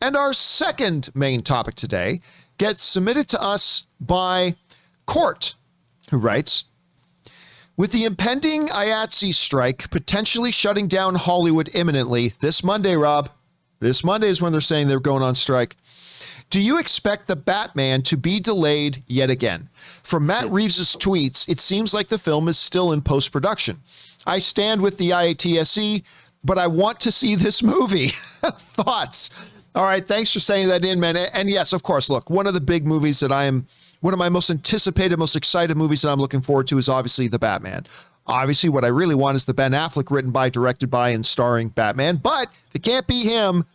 And our second main topic today gets submitted to us by Court, who writes, with the impending IATSE strike potentially shutting down Hollywood imminently this Monday, Rob, this Monday is when they're saying they're going on strike. Do you expect the Batman to be delayed yet again? From Matt Reeves' tweets, it seems like the film is still in post-production. I stand with the IATSE, but I want to see this movie. Thoughts? All right, thanks for saying that in, man. And yes, of course, look, one of the big movies that one of my most anticipated, most excited movies that I'm looking forward to is obviously The Batman. Obviously, what I really want is the Ben Affleck written by, directed by, and starring Batman, but if it can't be him,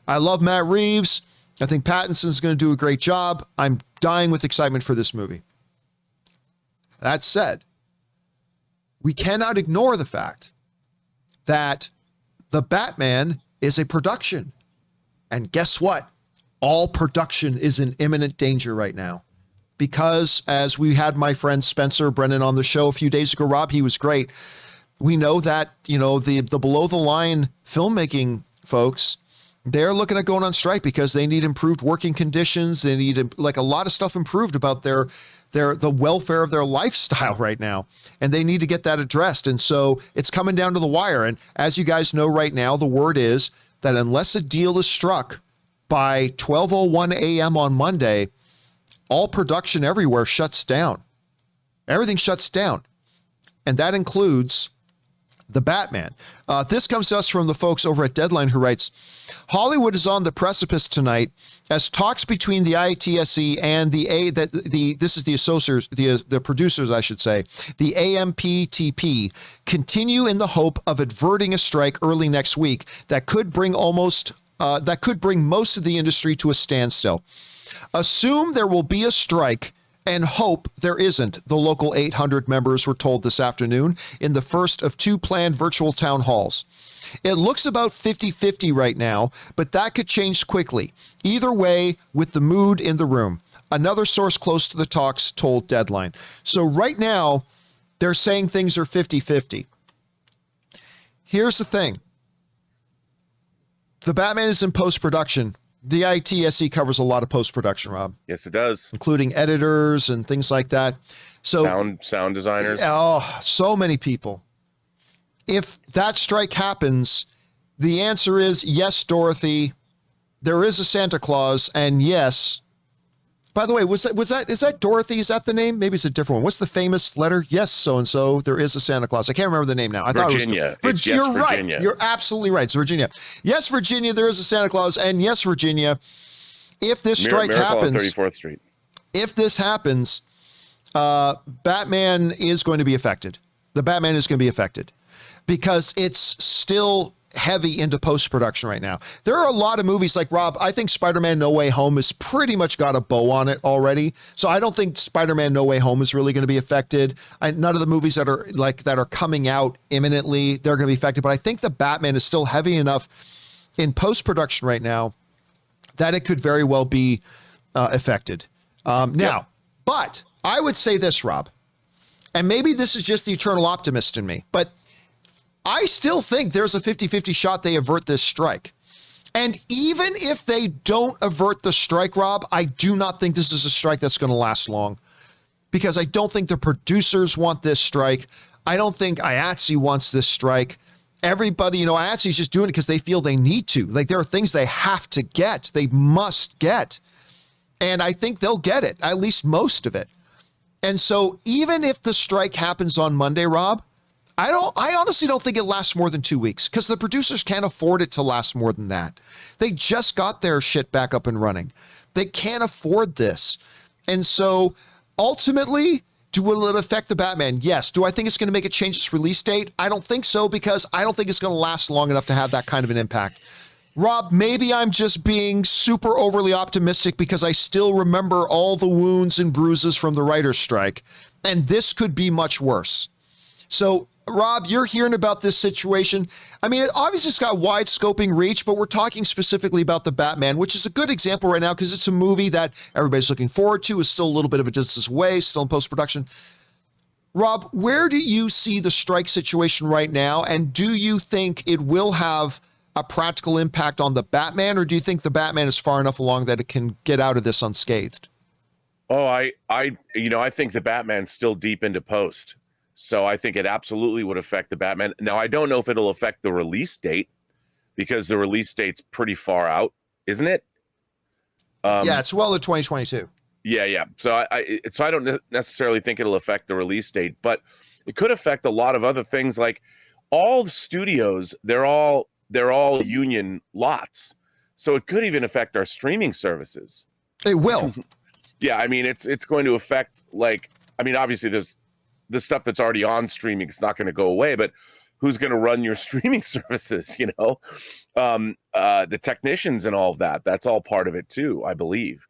I love Matt Reeves. I think Pattinson's going to do a great job. I'm dying with excitement for this movie. That said, we cannot ignore the fact that The Batman is a production. And guess what? All production is in imminent danger right now. Because as we had my friend Spencer Brennan on the show a few days ago, Rob, he was great. We know that, the below the line filmmaking folks, they're looking at going on strike because they need improved working conditions. They need a lot of stuff improved about the welfare of their lifestyle right now. And they need to get that addressed. And so it's coming down to the wire. And as you guys know right now, the word is that unless a deal is struck by 12:01 a.m. on Monday, all production everywhere shuts down. Everything shuts down. And that includes The Batman. This comes to us from the folks over at Deadline, who writes, Hollywood is on the precipice tonight as talks between the IATSE and the producers, I should say, the AMPTP, continue in the hope of averting a strike early next week that could bring most of the industry to a standstill. Assume there will be a strike and hope there isn't, the local 800 members were told this afternoon in the first of two planned virtual town halls. It looks about 50-50 right now, but that could change quickly. Either way, with the mood in the room. Another source close to the talks told Deadline. So right now, they're saying things are 50-50. Here's the thing. The Batman is in post-production. The IATSE covers a lot of post-production, Rob. Yes, it does. Including editors and things like that. So sound designers. Oh, so many people. If that strike happens, the answer is yes, Dorothy. There is a Santa Claus, and yes. By the way, is that Dorothy? Is that the name? Maybe it's a different one. What's the famous letter? Yes, so-and-so. There is a Santa Claus. I can't remember the name now. I Virginia. thought it was You're Virginia. Right. You're absolutely right. It's Virginia. Yes, Virginia, there is a Santa Claus. And yes, Virginia, if this strike happens, 34th Street. If this happens, Batman is going to be affected. The Batman is going to be affected because it's still heavy into post-production right now. There are a lot of movies like, Rob, I think Spider-Man No Way Home has pretty much got a bow on it already. So I don't think Spider-Man No Way Home is really going to be affected. None of the movies that are coming out imminently, they're going to be affected. But I think the Batman is still heavy enough in post-production right now that it could very well be affected. But I would say this, Rob, and maybe this is just the eternal optimist in me, but I still think there's a 50-50 shot they avert this strike. And even if they don't avert the strike, Rob, I do not think this is a strike that's going to last long because I don't think the producers want this strike. I don't think IATSE wants this strike. Everybody, IATSE is just doing it because they feel they need to. Like, there are things they have to get. They must get. And I think they'll get it, at least most of it. And so even if the strike happens on Monday, Rob, I honestly don't think it lasts more than 2 weeks because the producers can't afford it to last more than that. They just got their shit back up and running. They can't afford this. And so ultimately, will it affect the Batman? Yes. Do I think it's going to make it change its release date? I don't think so because I don't think it's going to last long enough to have that kind of an impact. Rob, maybe I'm just being super overly optimistic because I still remember all the wounds and bruises from the writer's strike, and this could be much worse. So, Rob, you're hearing about this situation. I mean, obviously it's got wide scoping reach, but we're talking specifically about the Batman, which is a good example right now because it's a movie that everybody's looking forward to, is still a little bit of a distance away, still in post-production. Rob, where do you see the strike situation right now? And do you think it will have a practical impact on the Batman, or do you think the Batman is far enough along that it can get out of this unscathed? Oh, I think the Batman's still deep into post. So I think it absolutely would affect the Batman. Now, I don't know if it'll affect the release date because the release date's pretty far out, isn't it? Yeah, it's well to 2022. Yeah. So I don't necessarily think it'll affect the release date, but it could affect a lot of other things. Like all the studios, they're all union lots, so it could even affect our streaming services. It will. Yeah, I mean it's going to affect, like, I mean obviously there's the stuff that's already on streaming. It's not going to go away, but who's going to run your streaming services? The technicians and all of that. That's all part of it too, I believe.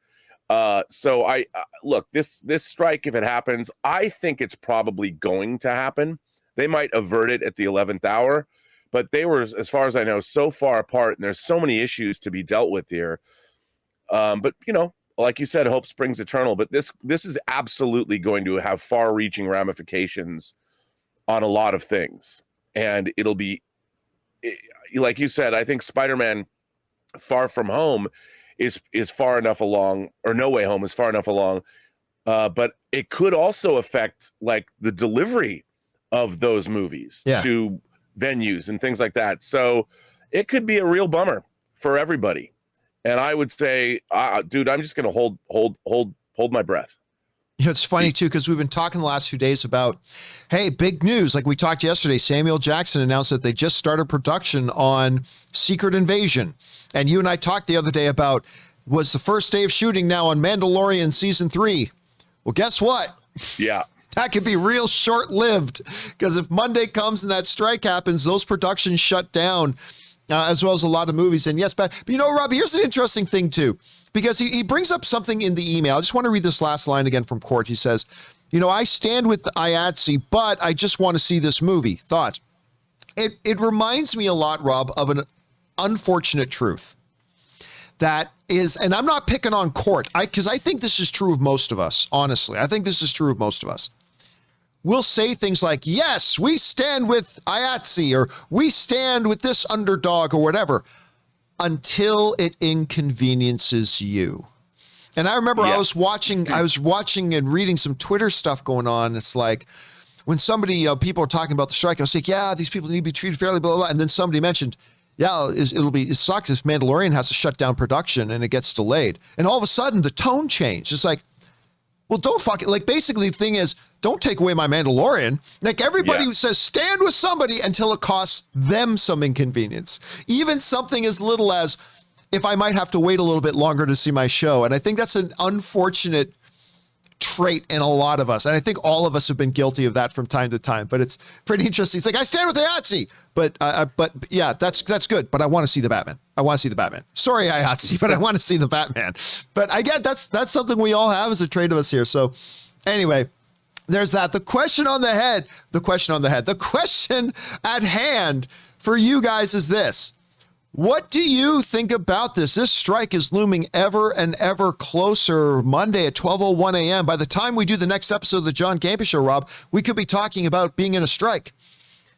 So I look, this strike, if it happens, I think it's probably going to happen. They might avert it at the 11th hour, but they were, as far as I know, so far apart, and there's so many issues to be dealt with here. But like you said, hope springs eternal. But this is absolutely going to have far-reaching ramifications on a lot of things, and it'll be, like you said, I think Spider-Man Far From Home is far enough along, or No Way Home is far enough along, but it could also affect like the delivery of those movies to venues and things like that. So it could be a real bummer for everybody. And I would say, dude, I'm just going to hold my breath. It's funny too, because we've been talking the last few days about, hey, big news. Like we talked yesterday, Samuel Jackson announced that they just started production on Secret Invasion. And you and I talked the other day about, was the first day of shooting now on Mandalorian season 3. Well, guess what? Yeah. That could be real short-lived, because if Monday comes and that strike happens, those productions shut down, as well as a lot of movies. And yes, but Rob, here's an interesting thing too, because he brings up something in the email. I just want to read this last line again from Court. He says, I stand with the IATSE, but I just want to see this movie. Thoughts? It reminds me a lot, Rob, of an unfortunate truth. That is, and I'm not picking on Court, because I think this is true of most of us, honestly. I think this is true of most of us. We'll say things like, yes, we stand with IATSE, or we stand with this underdog, or whatever, until it inconveniences you. And I remember I was watching and reading some Twitter stuff going on. It's like, when somebody, people are talking about the strike, I was like, yeah, these people need to be treated fairly, blah, blah, blah. And then somebody mentioned, it sucks if Mandalorian has to shut down production and it gets delayed. And all of a sudden the tone changed. It's like, well, don't fuck it. Like, basically the thing is, don't take away my Mandalorian. Like, everybody who says stand with somebody until it costs them some inconvenience. Even something as little as if I might have to wait a little bit longer to see my show. And I think that's an unfortunate trait in a lot of us. And I think all of us have been guilty of that from time to time, but it's pretty interesting. It's like, I stand with IATSE, but yeah, that's good. But I want to see the Batman. I want to see the Batman. Sorry, IATSE, but I want to see the Batman. But I get that's something we all have as a trait of us here. So anyway, there's that. The question at hand for you guys is this. What do you think about this? This strike is looming ever and ever closer. Monday at 12:01 a.m. By the time we do the next episode of the John Campea Show, Rob, we could be talking about being in a strike,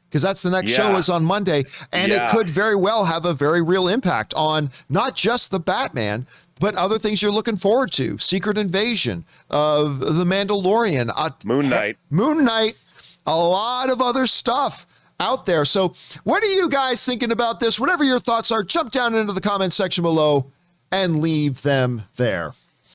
because that's the next show is on Monday. And it could very well have a very real impact on not just the Batman, but other things you're looking forward to. Secret Invasion, The Mandalorian, Moon Knight, a lot of other stuff out there. So what are you guys thinking about this? Whatever your thoughts are, jump down into the comment section below and leave them there.